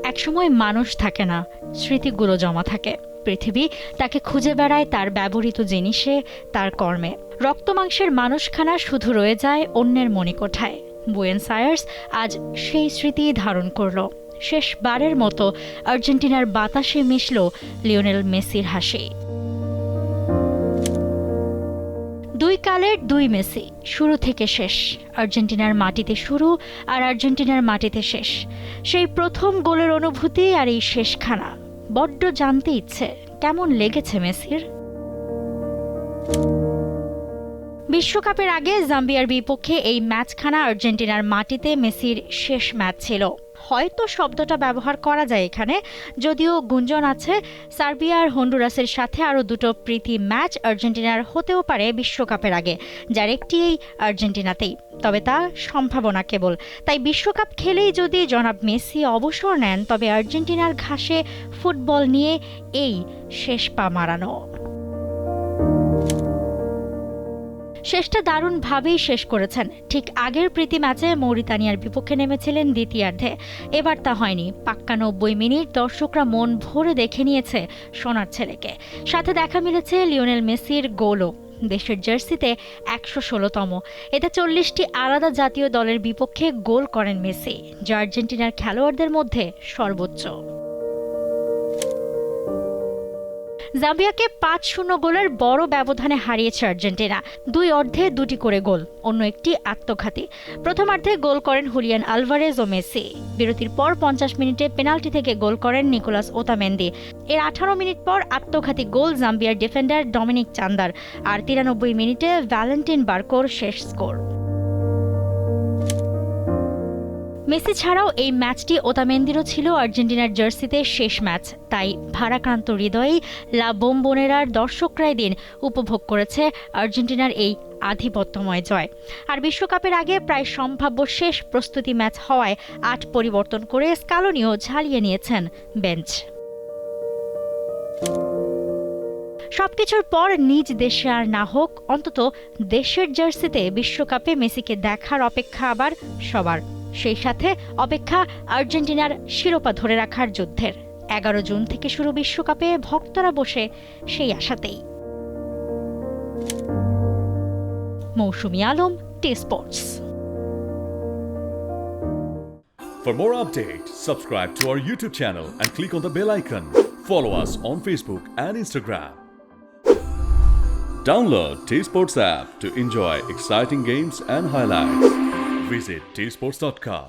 একসময় মানুষ থাকে না, স্মৃতিগুলো জমা থাকে। পৃথিবী তাকে খুঁজে বেড়ায় তার ব্যবহৃত জিনিসে, তার কর্মে। রক্তমাংসের মানুষখানা শুধু রয়ে যায় অন্যের মণিকোঠায়। বুয়েনোস আয়ার্স আজ সেই স্মৃতি ধারণ করল। শেষবারের মতো আর্জেন্টিনার বাতাসে মিশল লিওনেল মেসির হাসি। দুই কালের দুই মেসি, শুরু থেকে শেষ। আর্জেন্টিনার মাটিতে শুরু আর আর্জেন্টিনার মাটিতে শেষ। সেই প্রথম গোলের অনুভূতি আর এই শেষখানা বড্ড জানতে ইচ্ছে, কেমন লেগেছে মেসির। বিশ্বকাপের আগে জাম্বিয়ার বিপক্ষে এই ম্যাচখানা আর্জেন্টিনার মাটিতে মেসির শেষ ম্যাচ ছিল। হয়তো শব্দটা ব্যবহার করা যায় এখানে, যদিও গুঞ্জন আছে সার্বিয়া আর হন্ডুরাসের সাথে আরও দুটো প্রীতি ম্যাচ আর্জেন্টিনার হতেও পারে বিশ্বকাপের আগে, যার একটি এই আর্জেন্টিনাতেই। তবে তা সম্ভাবনা কেবল। তাই বিশ্বকাপ খেলেই যদি জনাব মেসি অবসর নেন, তবে আর্জেন্টিনার ঘাসে ফুটবল নিয়ে এই শেষ পা মারানো। শেষটা দারুণভাবেই শেষ করেছেন। ঠিক আগের প্রীতি ম্যাচে মৌরিতানিয়ার বিপক্ষে নেমেছিলেন দ্বিতীয়ার্ধে। এবার তা হয়নি। পাক্কা 90 মিনিট দর্শকরা মন ভরে দেখে নিয়েছে সোনার ছেলেকে। সাথে দেখা মিলেছে লিওনেল মেসির গোলও। দেশের জার্সিতে 116তম। এতে 40টি আলাদা জাতীয় দলের বিপক্ষে গোল করেন মেসি, যা আর্জেন্টিনার খেলোয়াড়দের মধ্যে সর্বোচ্চ। জাম্বিয়াকে 5-0 গোলের বড় ব্যবধানে হারিয়েছে আর্জেন্টিনা। দুই অর্ধে দুটি করে গোল, অন্য একটি আত্মঘাতী। প্রথমার্ধে গোল করেন হুলিয়ান আলভারেজ ও মেসি। বিরতির পর 50 মিনিটে পেনাল্টি থেকে গোল করেন নিকোলাস ওতামেন্দি। এর 18 মিনিট পর আত্মঘাতী গোল জাম্বিয়ার ডিফেন্ডার ডমিনিক চান্দার। আর 93 মিনিটে ভ্যালেন্টিন বার্কোর শেষ স্কোর। মেসি ছাড়াও এই ম্যাচটি ওতামেন্দিরও ছিল আর্জেন্টিনার জার্সিতে শেষ ম্যাচ। তাই ভারাক্রান্ত হৃদয়েই লা বোম্বোনেরার দর্শকরাই দিন উপভোগ করেছে আর্জেন্টিনার এই আধিপত্যময় জয়। আর বিশ্বকাপের আগে প্রায় সম্ভাব্য শেষ প্রস্তুতি ম্যাচ হওয়ায় 8 পরিবর্তন করে স্কালোনিও ঝালিয়ে নিয়েছেন বেঞ্চ। সবকিছুর পর নিজ দেশে আর না হোক, অন্তত দেশের জার্সিতে বিশ্বকাপে মেসিকে দেখার অপেক্ষা আবার সবার। সেই সাথে অপেক্ষা আর্জেন্টিনার শিরোপা ধরে রাখার যুদ্ধের। 11 জুন থেকে শুরু বিশ্বকাপে ভক্তরা বসে সেই আশাতেই। মৌসুমী Alam, T Sports. For more updates, subscribe to our YouTube channel and click on the bell icon. Follow us on Facebook and Instagram. Download T Sports app to enjoy exciting games and highlights. Visit tsports.com.